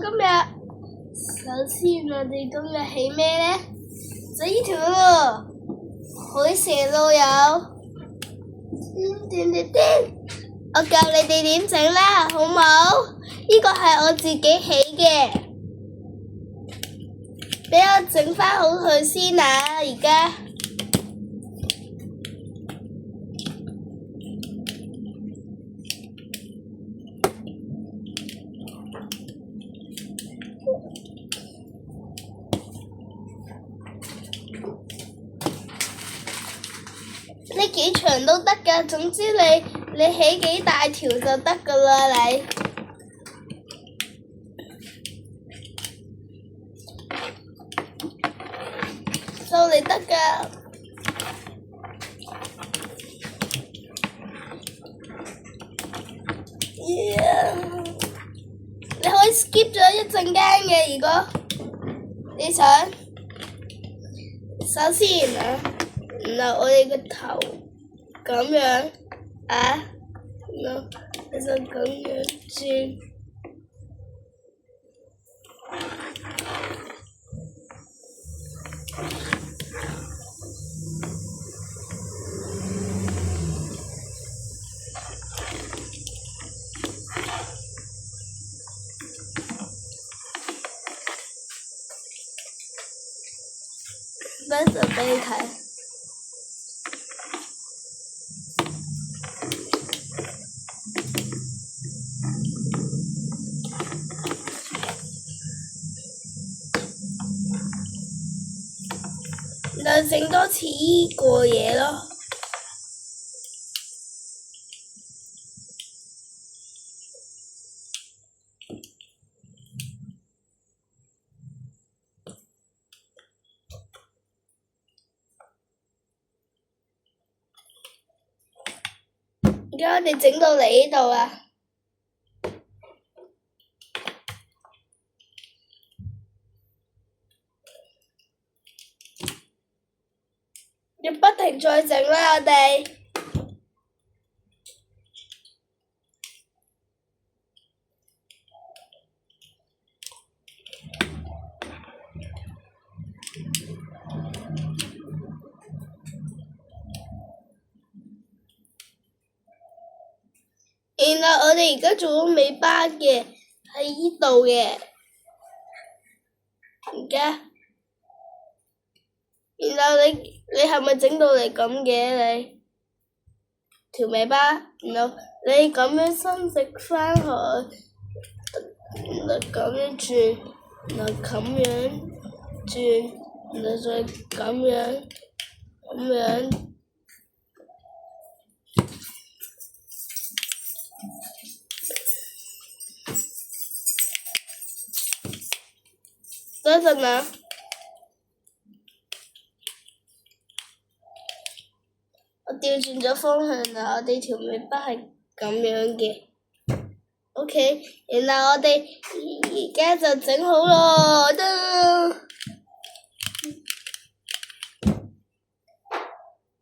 今日首先我哋今日起咩呢？就呢條咯，海蛇都有。我教你哋點整啦，好冇？呢個係我自己起嘅，俾我整返好佢先啊！而家呢幾長都得㗎，總之你起幾大條就得㗎啦，你。就嚟得㗎。你可以 skip 咗一陣間嘅，如果你想。首先啊，然後我哋個頭咁樣啊，然後你就咁樣轉。等陣俾你睇。就整多次依個嘢咯。而家我哋整到嚟呢度啦。要不停再整啦，我哋。然後我哋而家做咗尾巴嘅，喺呢度嘅。而家，然後你係咪整到嚟咁嘅你？條尾巴，然後你咁樣伸直返去，然後咁樣轉，然後咁樣轉，然後再咁樣，咁樣。等陣啊！我調轉咗方向啦，我哋條尾巴係咁樣嘅。OK，然後我哋而家就整好咯，得。